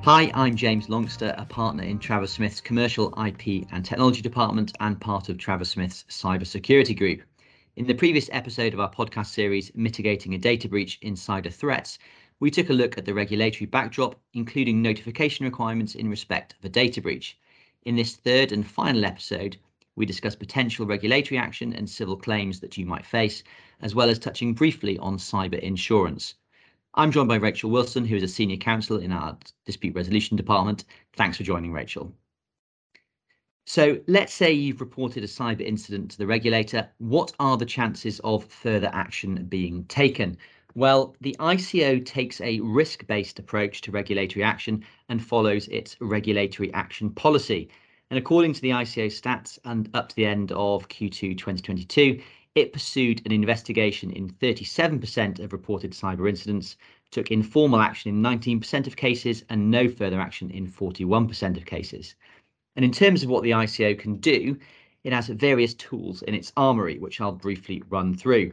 Hi, I'm James Longster, a partner in Travers Smith's Commercial IP and Technology Department and part of Travers Smith's Cybersecurity Group. In the previous episode of our podcast series, Mitigating a Data Breach: Insider Threats, we took a look at the regulatory backdrop, including notification requirements in respect of a data breach. In this third and final episode, we discuss potential regulatory action and civil claims that you might face, as well as touching briefly on cyber insurance. I'm joined by Rachel Wilson, who is a senior counsel in our dispute resolution department. Thanks for joining, Rachel. So let's say you've reported a cyber incident to the regulator. What are the chances of further action being taken? Well, the ICO takes a risk-based approach to regulatory action and follows its regulatory action policy. And according to the ICO stats, and up to the end of Q2 2022, it pursued an investigation in 37% of reported cyber incidents, took informal action in 19% of cases, and no further action in 41% of cases. And in terms of what the ICO can do, it has various tools in its armoury, which I'll briefly run through.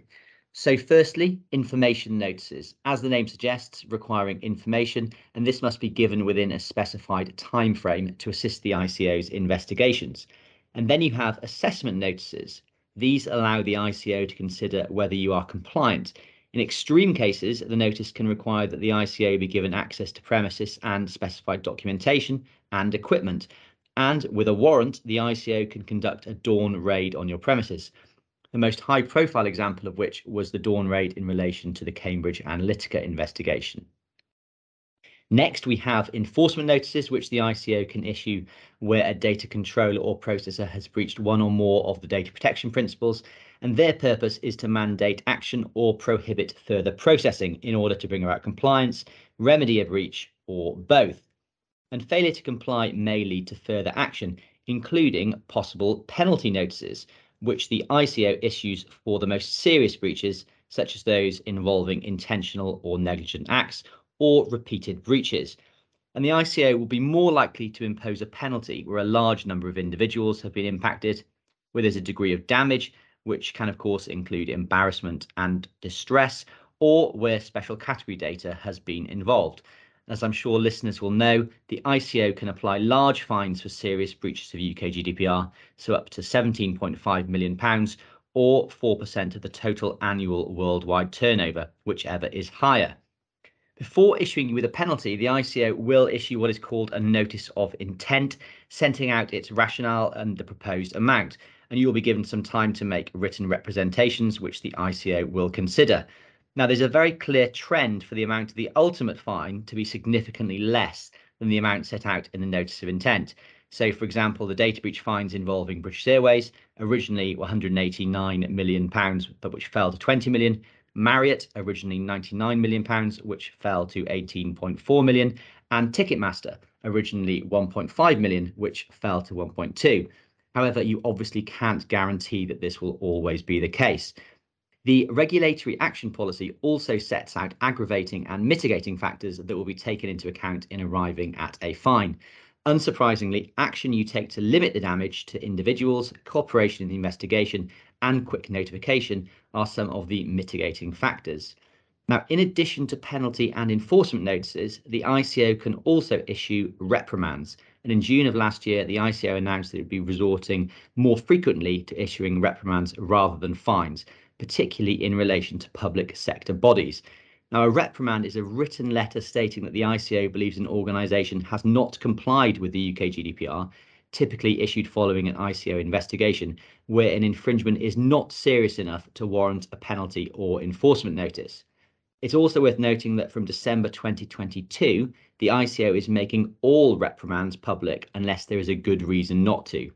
So firstly, information notices, as the name suggests, requiring information, and this must be given within a specified time frame to assist the ICO's investigations. And then you have assessment notices. These allow the ICO to consider whether you are compliant. In extreme cases, the notice can require that the ICO be given access to premises and specified documentation and equipment. And with a warrant, the ICO can conduct a dawn raid on your premises. The most high-profile example of which was the dawn raid in relation to the Cambridge Analytica investigation. Next, we have enforcement notices, which the ICO can issue where a data controller or processor has breached one or more of the data protection principles, and their purpose is to mandate action or prohibit further processing in order to bring about compliance, remedy a breach, or both. And failure to comply may lead to further action, including possible penalty notices, which the ICO issues for the most serious breaches, such as those involving intentional or negligent acts or repeated breaches. And the ICO will be more likely to impose a penalty where a large number of individuals have been impacted, where there's a degree of damage, which can of course include embarrassment and distress, or where special category data has been involved. As I'm sure listeners will know, the ICO can apply large fines for serious breaches of UK GDPR, so up to £17.5 million, or 4% of the total annual worldwide turnover, whichever is higher. Before issuing you with a penalty, the ICO will issue what is called a notice of intent, setting out its rationale and the proposed amount, and you will be given some time to make written representations, which the ICO will consider. Now, there's a very clear trend for the amount of the ultimate fine to be significantly less than the amount set out in the notice of intent. So, for example, the data breach fines involving British Airways originally were £189 million, but which fell to 20 million. Marriott, originally £99 million, which fell to 18.4 million, and Ticketmaster, originally 1.5 million, which fell to 1.2. However, you obviously can't guarantee that this will always be the case. The regulatory action policy also sets out aggravating and mitigating factors that will be taken into account in arriving at a fine. Unsurprisingly, action you take to limit the damage to individuals, cooperation in the investigation, and quick notification are some of the mitigating factors. Now, in addition to penalty and enforcement notices, the ICO can also issue reprimands. And in June of last year, the ICO announced that it would be resorting more frequently to issuing reprimands rather than fines, particularly in relation to public sector bodies. Now, a reprimand is a written letter stating that the ICO believes an organisation has not complied with the UK GDPR, typically issued following an ICO investigation, where an infringement is not serious enough to warrant a penalty or enforcement notice. It's also worth noting that from December 2022, the ICO is making all reprimands public unless there is a good reason not to.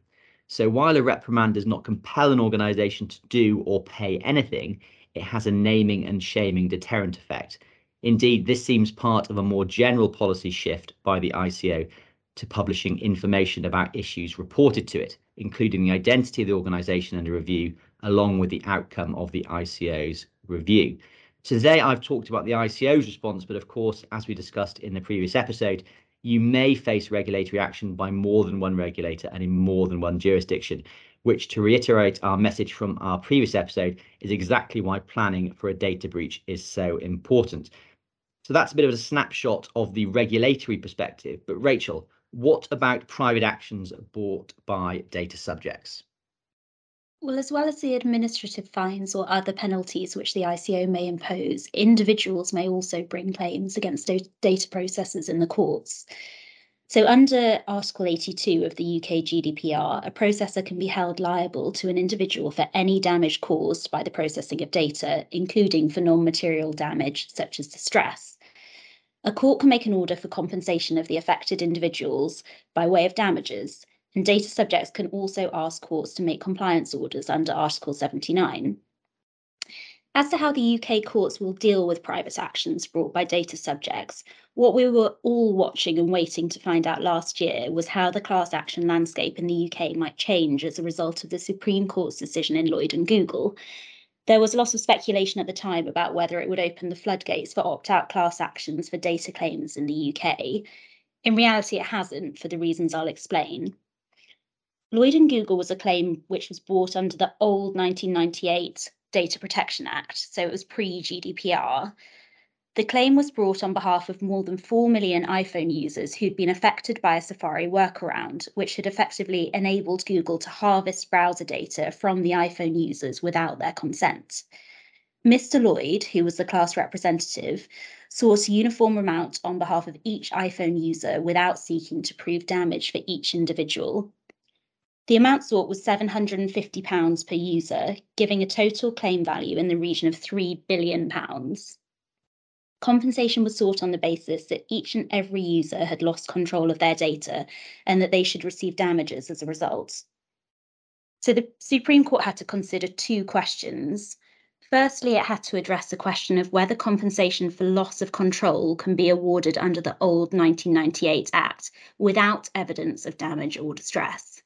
So while a reprimand does not compel an organisation to do or pay anything, it has a naming and shaming deterrent effect. Indeed, this seems part of a more general policy shift by the ICO to publishing information about issues reported to it, including the identity of the organisation under review, along with the outcome of the ICO's review. So today I've talked about the ICO's response, but of course, as we discussed in the previous episode, you may face regulatory action by more than one regulator and in more than one jurisdiction, which, to reiterate our message from our previous episode, is exactly why planning for a data breach is so important. So that's a bit of a snapshot of the regulatory perspective. But Rachel, what about private actions brought by data subjects? Well, as well as the administrative fines or other penalties which the ICO may impose, individuals may also bring claims against data processors in the courts. So, under Article 82 of the UK GDPR, a processor can be held liable to an individual for any damage caused by the processing of data, including for non material damage such as distress. A court can make an order for compensation of the affected individuals by way of damages, and data subjects can also ask courts to make compliance orders under Article 79. As to how the UK courts will deal with private actions brought by data subjects, what we were all watching and waiting to find out last year was how the class action landscape in the UK might change as a result of the Supreme Court's decision in Lloyd and Google. There was a lot of speculation at the time about whether it would open the floodgates for opt-out class actions for data claims in the UK. In reality, it hasn't, for the reasons I'll explain. Lloyd and Google was a claim which was brought under the old 1998 Data Protection Act, so it was pre-GDPR. The claim was brought on behalf of more than 4 million iPhone users who'd been affected by a Safari workaround, which had effectively enabled Google to harvest browser data from the iPhone users without their consent. Mr. Lloyd, who was the class representative, sought a uniform amount on behalf of each iPhone user without seeking to prove damage for each individual. The amount sought was £750 per user, giving a total claim value in the region of £3 billion. Compensation was sought on the basis that each and every user had lost control of their data and that they should receive damages as a result. So the Supreme Court had to consider two questions. Firstly, it had to address the question of whether compensation for loss of control can be awarded under the old 1998 Act without evidence of damage or distress.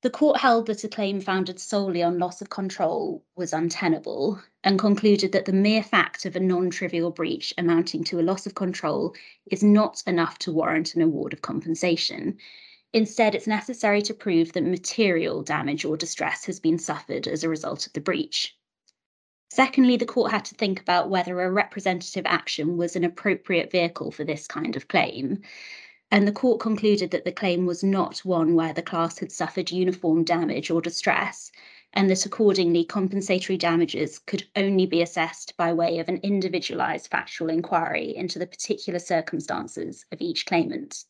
The court held that a claim founded solely on loss of control was untenable and concluded that the mere fact of a non-trivial breach amounting to a loss of control is not enough to warrant an award of compensation. Instead, it's necessary to prove that material damage or distress has been suffered as a result of the breach. Secondly, the court had to think about whether a representative action was an appropriate vehicle for this kind of claim. And the court concluded that the claim was not one where the class had suffered uniform damage or distress, and that accordingly compensatory damages could only be assessed by way of an individualised factual inquiry into the particular circumstances of each claimant.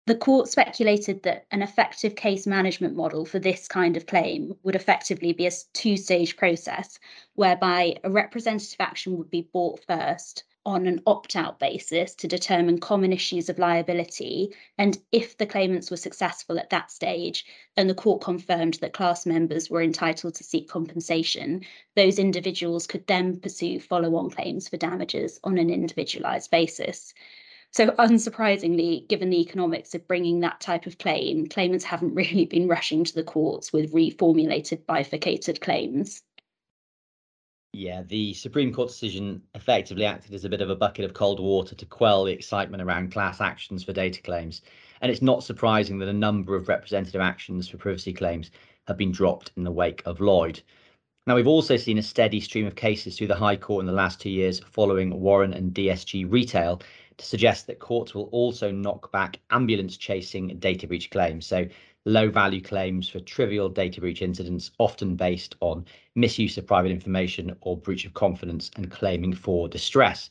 The court speculated that an effective case management model for this kind of claim would effectively be a two-stage process, whereby a representative action would be brought first on an opt-out basis to determine common issues of liability, and if the claimants were successful at that stage, and the court confirmed that class members were entitled to seek compensation, those individuals could then pursue follow-on claims for damages on an individualised basis. So unsurprisingly, given the economics of bringing that type of claim, claimants haven't really been rushing to the courts with reformulated bifurcated claims. Yeah, the Supreme Court decision effectively acted as a bit of a bucket of cold water to quell the excitement around class actions for data claims. And it's not surprising that a number of representative actions for privacy claims have been dropped in the wake of Lloyd. Now, we've also seen a steady stream of cases through the High Court in the last 2 years following Warren and DSG Retail to suggest that courts will also knock back ambulance chasing data breach claims. So low value claims for trivial data breach incidents, often based on misuse of private information or breach of confidence and claiming for distress.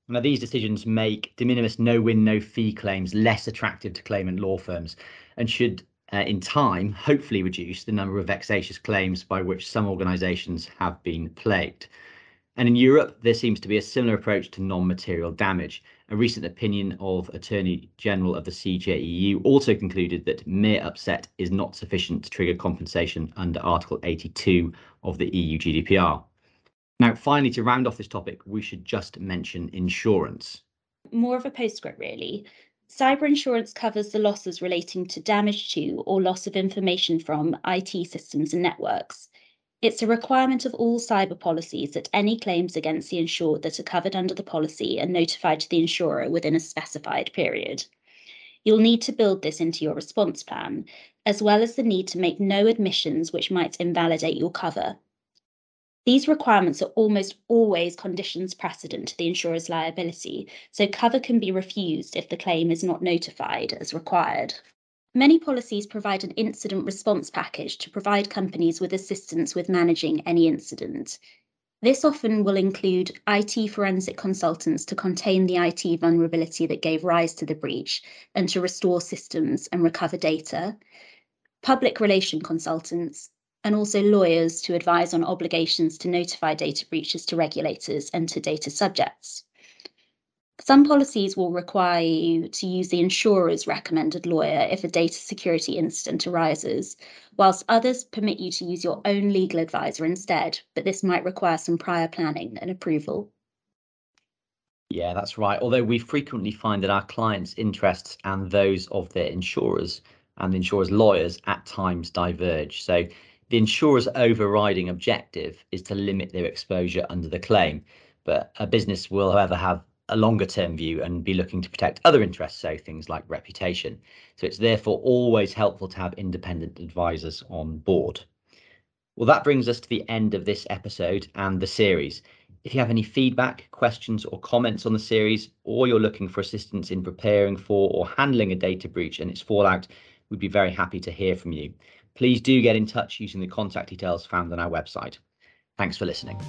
Now, these decisions make de minimis no win, no fee claims less attractive to claimant law firms and should in time, hopefully reduce the number of vexatious claims by which some organisations have been plagued. And in Europe, there seems to be a similar approach to non-material damage. A recent opinion of Attorney General of the CJEU also concluded that mere upset is not sufficient to trigger compensation under Article 82 of the EU GDPR. Now, finally, to round off this topic, we should just mention insurance. More of a postscript, really. Cyber insurance covers the losses relating to damage to or loss of information from IT systems and networks. It's a requirement of all cyber policies that any claims against the insured that are covered under the policy are notified to the insurer within a specified period. You'll need to build this into your response plan, as well as the need to make no admissions which might invalidate your cover. These requirements are almost always conditions precedent to the insurer's liability, so cover can be refused if the claim is not notified as required. Many policies provide an incident response package to provide companies with assistance with managing any incident. This often will include IT forensic consultants to contain the IT vulnerability that gave rise to the breach and to restore systems and recover data, public relation consultants, and also lawyers to advise on obligations to notify data breaches to regulators and to data subjects. Some policies will require you to use the insurer's recommended lawyer if a data security incident arises, whilst others permit you to use your own legal advisor instead, but this might require some prior planning and approval. Yeah, that's right. Although we frequently find that our clients' interests and those of their insurers and the insurer's lawyers at times diverge. So the insurer's overriding objective is to limit their exposure under the claim, but a business will, however, have a longer term view and be looking to protect other interests, so things like reputation. So it's therefore always helpful to have independent advisors on board. Well, that brings us to the end of this episode and the series. If you have any feedback, questions, or comments on the series, or you're looking for assistance in preparing for or handling a data breach and its fallout, we'd be very happy to hear from you. Please do get in touch using the contact details found on our website. Thanks for listening.